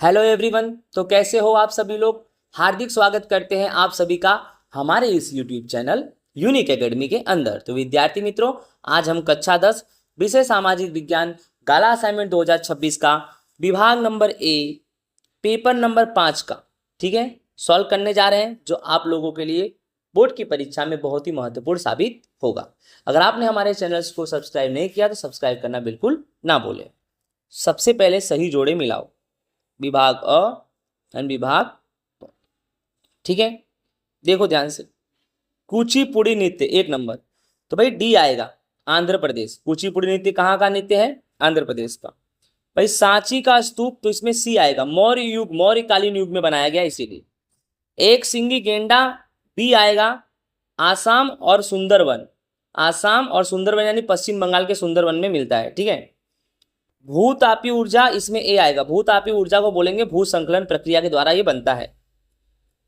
Hello everyone. तो कैसे हो आप सभी लोग। हार्दिक स्वागत करते हैं आप सभी का हमारे इस यूट्यूब चैनल यूनिक एकेडमी के अंदर। तो विद्यार्थी मित्रों, आज हम कक्षा 10 विषय सामाजिक विज्ञान गाला असाइनमेंट 2026 का विभाग नंबर ए पेपर नंबर 5 का ठीक है सॉल्व करने जा रहे हैं, जो आप लोगों के लिए बोर्ड की परीक्षा में बहुत ही महत्वपूर्ण साबित होगा। अगर आपने हमारे चैनल्स को सब्सक्राइब नहीं किया तो सब्सक्राइब करना बिल्कुल ना भूलें। सबसे पहले सही जोड़े मिलाओ, विभाग अ एंड विभाग ब। ठीक है, देखो ध्यान से। कुचिपुड़ी नृत्य 1 नंबर, तो भाई डी आएगा, आंध्र प्रदेश। कुचिपुड़ी नृत्य कहाँ का नृत्य है? आंध्र प्रदेश का। भाई सांची का स्तूप, तो इसमें सी आएगा, मौर्य युग मौर्य कालीन युग में बनाया गया इसीलिए। एक सिंगी गेंडा, बी आएगा, आसाम और सुंदरवन। आसाम और सुंदरवन यानी पश्चिम बंगाल के सुंदरवन में मिलता है। ठीक है। भूतापी ऊर्जा, इसमें ए आएगा। भूतापी ऊर्जा को बोलेंगे भू संकलन प्रक्रिया के द्वारा ये बनता है।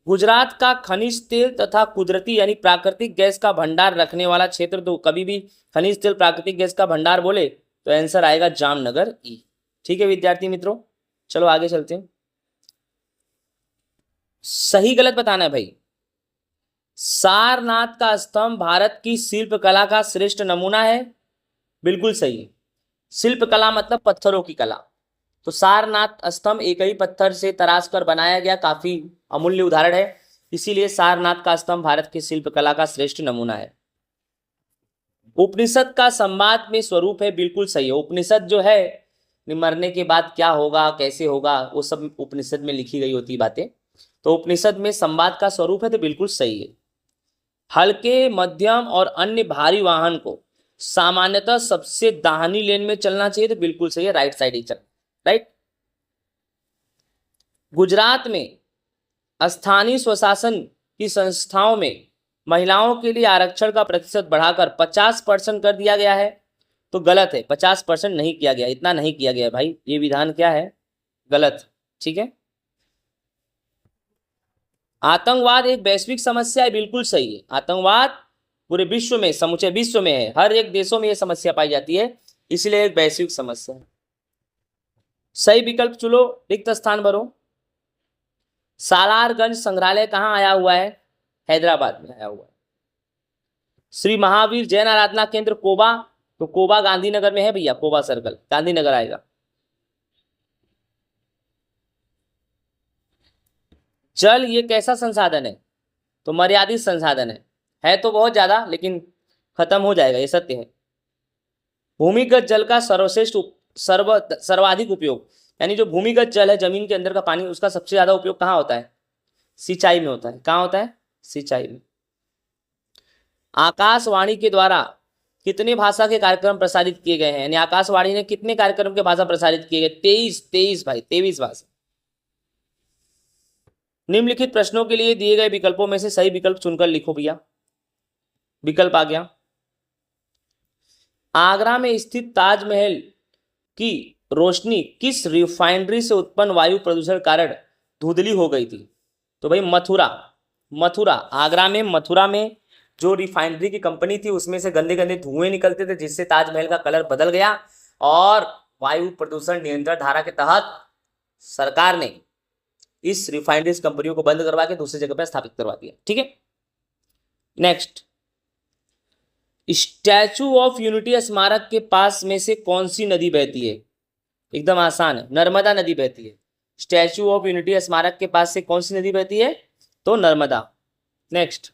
गुजरात का खनिज तेल तथा कुदरती यानी प्राकृतिक गैस का भंडार रखने वाला क्षेत्र, तो कभी भी खनिज तेल प्राकृतिक गैस का भंडार बोले तो आंसर आएगा जामनगर ई। ठीक है विद्यार्थी मित्रों, चलो आगे चलते हैं। सही गलत बताना है भाई। सारनाथ का स्तंभ भारत की शिल्प कला का श्रेष्ठ नमूना है, बिल्कुल सही है। शिल्प कला मतलब पत्थरों की कला, तो सारनाथ स्तंभ एक ही पत्थर से तराश कर बनाया गया काफी अमूल्य उदाहरण है, इसीलिए सारनाथ का स्तंभ भारत की शिल्प कला का श्रेष्ठ नमूना है। उपनिषद का संवाद में स्वरूप है, बिल्कुल सही है। उपनिषद जो है मरने के बाद क्या होगा कैसे होगा वो सब उपनिषद में लिखी गई होती बातें, तो उपनिषद में संवाद का स्वरूप है, तो बिल्कुल सही है। हल्के मध्यम और अन्य भारी वाहन को सामान्यतः सबसे दाहिनी लेन में चलना चाहिए, तो बिल्कुल सही है, राइट साइड ही चल राइट। गुजरात में स्थानीय स्वशासन की संस्थाओं में महिलाओं के लिए आरक्षण का प्रतिशत बढ़ाकर 50% कर दिया गया है, तो गलत है। 50% नहीं किया गया, इतना नहीं किया गया भाई, ये विधान क्या है? गलत। ठीक है। आतंकवाद एक वैश्विक समस्या है, बिल्कुल सही है। आतंकवाद पूरे विश्व में, समूचे विश्व में है, हर एक देशों में यह समस्या पाई जाती है, इसलिए एक वैश्विक समस्या है। सही विकल्प चुनो, रिक्त स्थान भरो। सालारगंज संग्रहालय कहाँ आया हुआ है? हैदराबाद में आया हुआ है। श्री महावीर जैन आराधना केंद्र कोबा, तो कोबा गांधीनगर में है भैया, कोबा सर्कल गांधीनगर आएगा। जल ये कैसा संसाधन है? तो मर्यादित संसाधन है तो बहुत ज्यादा, लेकिन खत्म हो जाएगा, ये सत्य है। भूमिगत जल का सर्वश्रेष्ठ सर्वाधिक उपयोग, यानी जो भूमिगत जल है, जमीन के अंदर का पानी, उसका सबसे ज्यादा उपयोग कहाँ होता है? सिंचाई में होता है। कहाँ होता है? सिंचाई में। आकाशवाणी के द्वारा कितने भाषा के कार्यक्रम प्रसारित किए गए हैं? यानी आकाशवाणी ने कितने कार्यक्रम के भाषा प्रसारित किए गए? 23 भाई, 23 भाषा। निम्नलिखित प्रश्नों के लिए दिए गए विकल्पों में से सही विकल्प चुनकर लिखो भैया। विकल्प आ गया। आगरा में स्थित ताजमहल की रोशनी किस रिफाइनरी से उत्पन्न वायु प्रदूषण कारण धुंधली हो गई थी? तो भाई मथुरा। मथुरा, आगरा में मथुरा में जो रिफाइनरी की कंपनी थी उसमें से गंदे गंदे धुएं निकलते थे, जिससे ताजमहल का कलर बदल गया, और वायु प्रदूषण नियंत्रण धारा के तहत सरकार ने इस रिफाइनरी कंपनियों को बंद करवा के दूसरी जगह पर स्थापित करवा दिया। ठीक है। नेक्स्ट, स्टैचू ऑफ यूनिटी स्मारक के पास में से कौन सी नदी बहती है? एकदम आसान है, नर्मदा नदी बहती है। स्टैचू ऑफ यूनिटी स्मारक के पास से कौन सी नदी बहती है? तो नर्मदा। नेक्स्ट,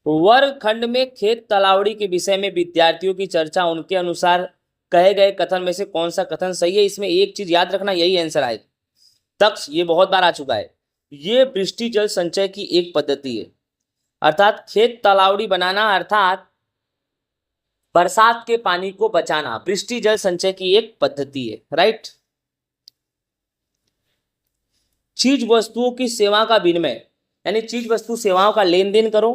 वर्गखंड में खेत तलावड़ी के विषय में विद्यार्थियों की चर्चा, उनके अनुसार कहे गए कथन में से कौन सा कथन सही है? इसमें एक चीज याद रखना, यही आंसर आएगा। तक्ष ये बहुत बार आ चुका है, ये वृष्टि जल संचय की एक पद्धति है, अर्थात खेत तलावड़ी बनाना अर्थात बरसात के पानी को बचाना वृष्टि जल संचय की एक पद्धति है। राइट। चीज वस्तुओं की सेवा का विनिमय, यानी चीज वस्तु सेवाओं का लेन देन करो,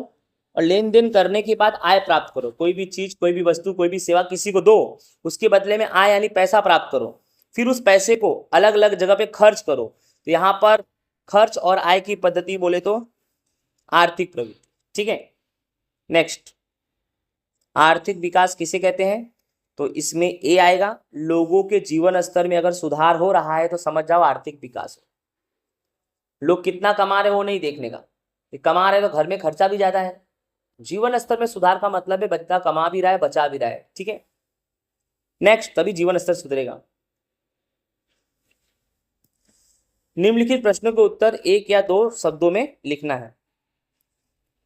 और लेन देन करने के बाद आय प्राप्त करो। कोई भी चीज, कोई भी वस्तु, कोई भी सेवा किसी को दो, उसके बदले में आय यानी पैसा प्राप्त करो, फिर उस पैसे को अलग अलग जगह पे खर्च करो। तो यहां पर खर्च और आय की पद्धति बोले तो आर्थिक प्रवृत्ति। ठीक है। नेक्स्ट, आर्थिक विकास किसे कहते हैं? तो इसमें ए आएगा। लोगों के जीवन स्तर में अगर सुधार हो रहा है तो समझ जाओ आर्थिक विकास हो। लोग कितना कमा रहे वो नहीं देखने का, कमा रहे तो घर में खर्चा भी ज्यादा है। जीवन स्तर में सुधार का मतलब है बच्चा कमा भी रहा है, बचा भी रहा है, ठीक है। नेक्स्ट, तभी जीवन स्तर सुधरेगा। निम्नलिखित प्रश्नों के उत्तर एक या दो शब्दों में लिखना है।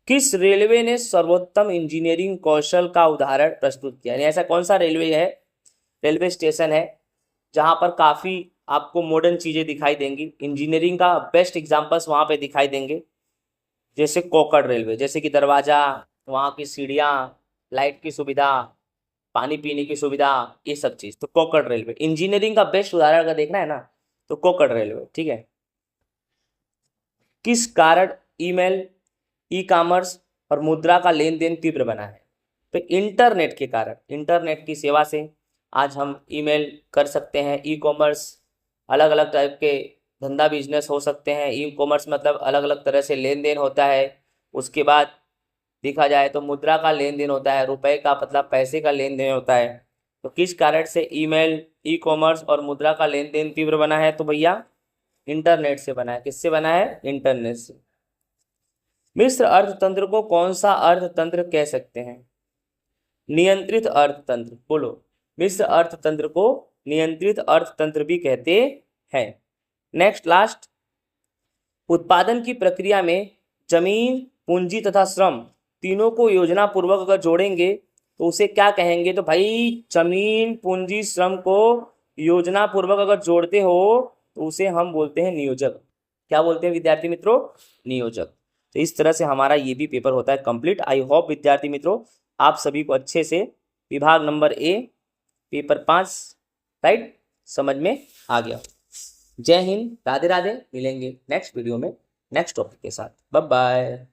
किस रेलवे ने सर्वोत्तम इंजीनियरिंग कौशल का उदाहरण प्रस्तुत किया? यानी ऐसा कौन सा रेलवे है, रेलवे स्टेशन है जहां पर काफी आपको मॉडर्न चीजें दिखाई देंगी, इंजीनियरिंग का बेस्ट एग्जांपल्स वहां पे दिखाई देंगे। जैसे कोकड़ रेलवे, जैसे कि दरवाजा, वहां की सीढ़ियां, लाइट की सुविधा, पानी पीने की सुविधा, ये सब चीज। तो कोकड़ रेलवे इंजीनियरिंग का बेस्ट उदाहरण अगर देखना है ना तो कोकड़ रेलवे, ठीक है। किस कारण ईमेल, ई कॉमर्स और मुद्रा का लेन देन तीव्र बना है? तो इंटरनेट के कारण, इंटरनेट की सेवा से आज हम ईमेल कर सकते हैं, ई कॉमर्स, अलग अलग टाइप के धंधा बिजनेस हो सकते हैं। ई कॉमर्स मतलब अलग अलग तरह से लेन देन होता है। उसके बाद देखा जाए तो मुद्रा का लेन देन होता है, रुपए का मतलब पैसे का लेन देन होता है। तो किस कारण से ईमेल, ई कॉमर्स और मुद्रा का लेन देन तीव्र बना है? तो भैया इंटरनेट से बना है। किससे बना है? इंटरनेट से। मिश्र अर्थतंत्र को कौन सा अर्थतंत्र कह सकते हैं? नियंत्रित अर्थतंत्र। बोलो। मिश्र अर्थतंत्र को नियंत्रित अर्थतंत्र भी कहते हैं। नेक्स्ट, लास्ट, उत्पादन की प्रक्रिया में जमीन, पूंजी तथा श्रम तीनों को योजना पूर्वक अगर जोड़ेंगे तो उसे क्या कहेंगे? तो भाई जमीन, पूंजी, श्रम को योजना पूर्वक अगर जोड़ते हो तो उसे हम बोलते हैं नियोजक। क्या बोलते हैं विद्यार्थी मित्रों? नियोजक। तो इस तरह से हमारा ये भी पेपर होता है कंप्लीट। आई होप विद्यार्थी मित्रों आप सभी को अच्छे से विभाग नंबर ए पेपर 5 राइट समझ में आ गया। जय हिंद, राधे राधे। मिलेंगे नेक्स्ट वीडियो में नेक्स्ट टॉपिक के साथ। Bye bye.